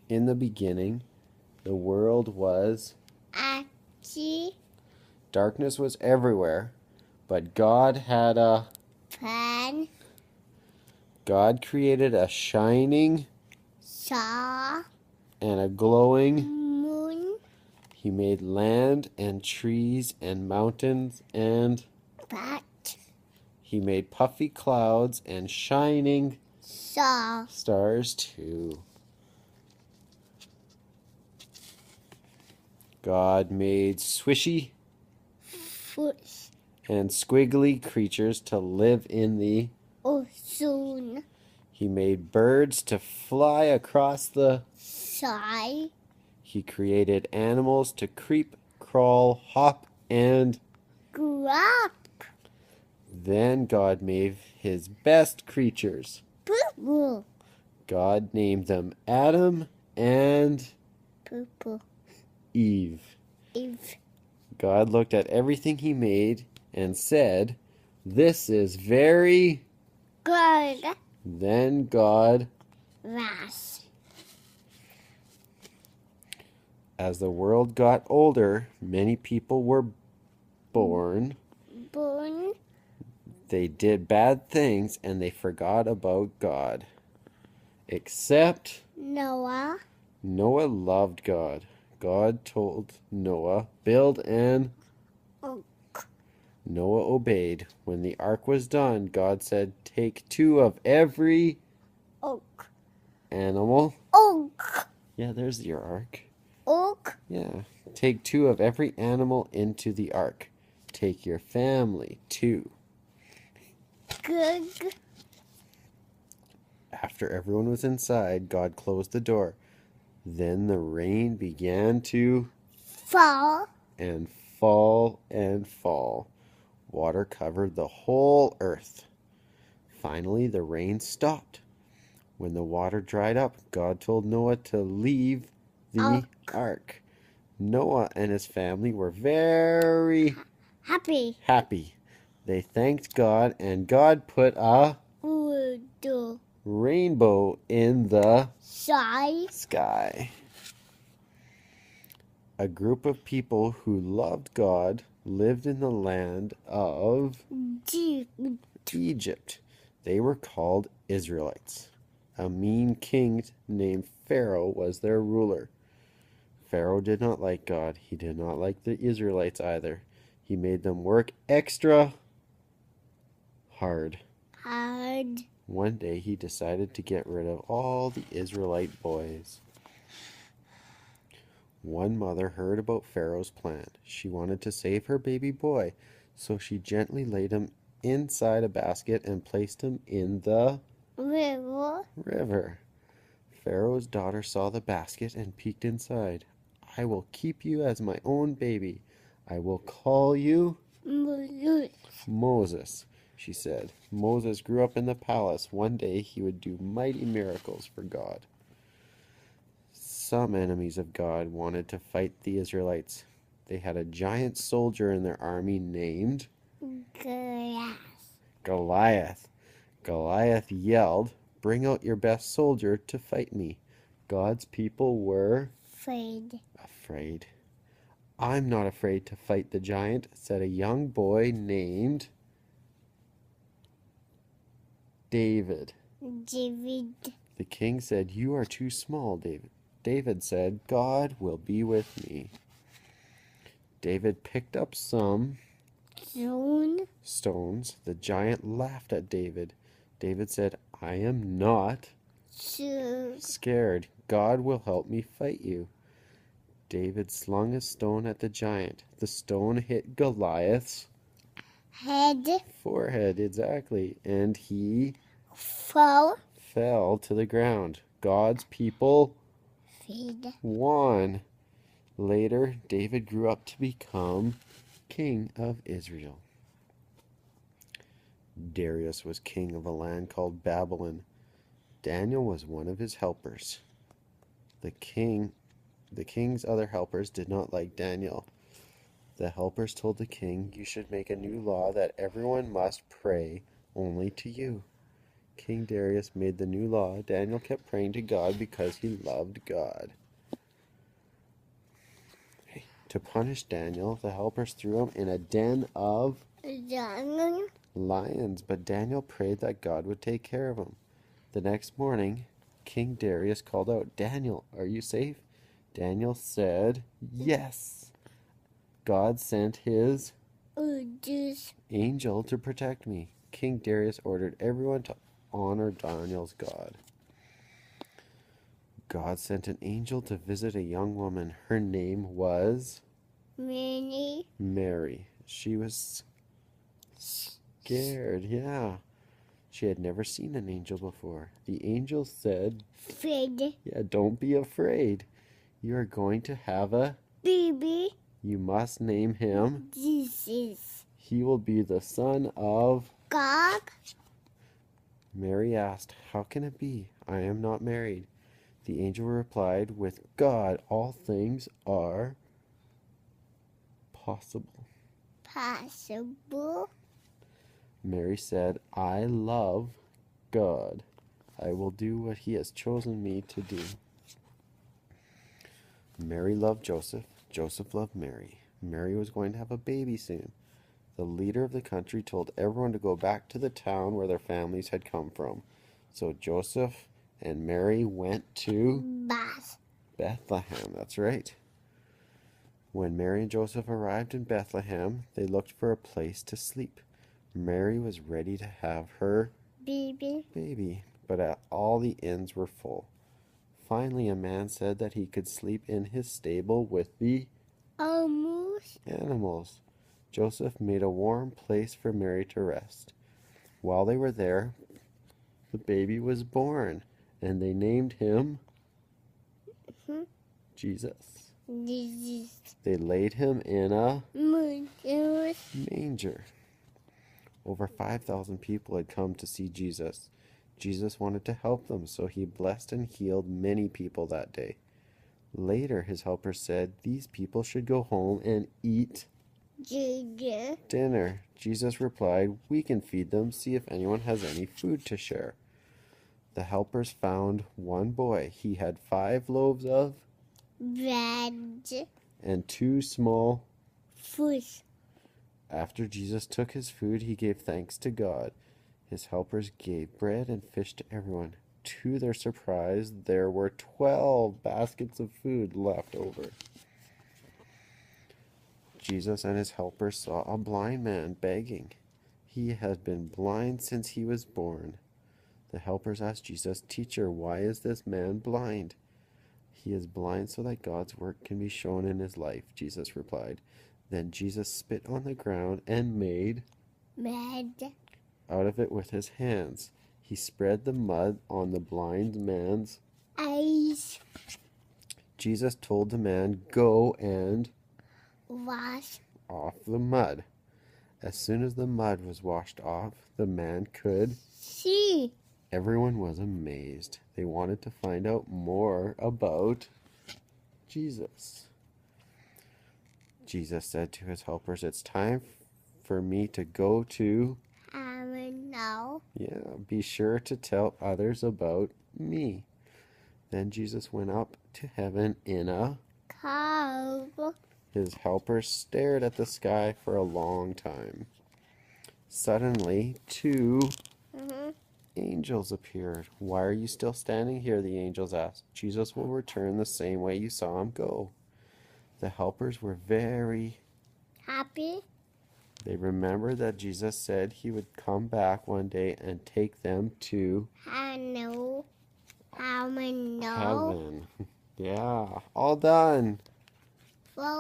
In the beginning, the world was. Achi. Darkness was everywhere, but God had a. Plan. God created a shining Saw. and a glowing. Moon. He made land and trees and mountains, and Bat. he made puffy clouds and shining Saw. stars too. God made swishy Foot. and squiggly creatures to live in the. Soon. He made birds to fly across the. Side. He created animals to creep, crawl, hop, and. Grab. Then God made his best creatures. Poo-poo. God named them Adam and Poo-poo. Eve. If. God looked at everything he made and said, "This is very." Good. Then God. Ras. As the world got older, many people were born. Born. They did bad things and they forgot about God. Except Noah. Noah loved God. God told Noah, "Build an." Oak. Noah obeyed. When the ark was done, God said, "Take 2 of every Oak. animal." Oak. Yeah, there's your ark. Oak. Yeah. Take 2 of every animal into the ark. Take your family too. Good. After everyone was inside, God closed the door. Then the rain began to Fall. and fall and fall. Water covered the whole earth. Finally, the rain stopped. When the water dried up, God told Noah to leave the ark. Noah and his family were very Happy. happy. They thanked God, and God put a Wood. rainbow in the Side. sky. A group of people who loved God lived in the land of Deep. Egypt. They were called Israelites. A mean king named Pharaoh was their ruler. Pharaoh did not like God. He did not like the Israelites either. He made them work extra hard. Hard. One day he decided to get rid of all the Israelite boys. One mother heard about Pharaoh's plan. She wanted to save her baby boy, so she gently laid him inside a basket and placed him in the river. Pharaoh's daughter saw the basket and peeked inside. "I will keep you as my own baby. I will call you Moses," she said. Moses grew up in the palace. One day he would do mighty miracles for God. Some enemies of God wanted to fight the Israelites. They had a giant soldier in their army named Grass. Goliath. Goliath yelled, "Bring out your best soldier to fight me." God's people were afraid. "I'm not afraid to fight the giant," said a young boy named David. David. The king said, "You are too small, David." David said, "God will be with me." David picked up some Zone. stones. The giant laughed at David. David said, "I am not scared. God will help me fight you." David slung a stone at the giant. The stone hit Goliath's Head. forehead, exactly, and he Fall. fell to the ground. God's people Feed. won. Later, David grew up to become king of Israel. Darius was king of a land called Babylon. Daniel was one of his helpers. The king's other helpers did not like Daniel. The helpers told the king, "You should make a new law that everyone must pray only to you. King Darius made the new law. Daniel kept praying to God because he loved God. To punish Daniel, the helpers threw him in a den of lions, but Daniel prayed that God would take care of him. The next morning, King Darius called out, "Daniel, are you safe?" Daniel said, "Yes. God sent his angel to protect me." King Darius ordered everyone to honor Daniel's God. God sent an angel to visit a young woman. Her name was Mary. She was scared, yeah. She had never seen an angel before. The angel said, "Yeah, don't be afraid. You are going to have a baby. You must name him Jesus. He will be the son of God. Mary asked, "How can it be? I am not married." The angel replied, "With God all things are possible." Possible. Mary said, "I love God. I will do what he has chosen me to do." Mary loved Joseph. Joseph loved Mary. Mary was going to have a baby soon. The leader of the country told everyone to go back to the town where their families had come from. So Joseph and Mary went to Bethlehem. That's right. When Mary and Joseph arrived in Bethlehem, they looked for a place to sleep. Mary was ready to have her baby, but all the inns were full. Finally, a man said that he could sleep in his stable with the animals. Joseph made a warm place for Mary to rest. While they were there, the baby was born, and they named him Jesus. They laid him in a manger. Over 5,000 people had come to see Jesus. Jesus wanted to help them, so he blessed and healed many people that day. Later, his helpers said, "These people should go home and eat dinner." Jesus replied, "We can feed them, see if anyone has any food to share." The helpers found one boy. He had 5 loaves of bread and 2 small fish. After Jesus took his food, he gave thanks to God. His helpers gave bread and fish to everyone. To their surprise, there were 12 baskets of food left over. Jesus and his helpers saw a blind man begging. He had been blind since he was born. The helpers asked Jesus, "Teacher, why is this man blind?" "He is blind so that God's work can be shown in his life," Jesus replied. Then Jesus spit on the ground and made Bread out of it with his hands. He spread the mud on the blind man's eyes. Jesus told the man, "Go and Wash off the mud." As soon as the mud was washed off, the man could see. Everyone was amazed. They wanted to find out more about Jesus. Jesus said to his helpers, "It's time for me to go to..." No. Yeah, "be sure to tell others about me." Then Jesus went up to heaven in a Cow. His helpers stared at the sky for a long time. Suddenly, 2 angels appeared. "Why are you still standing here?" the angels asked. "Jesus will return the same way you saw him go." The helpers were very Happy. They remembered that Jesus said he would come back one day and take them to Heaven. heaven. Yeah, all done. Well,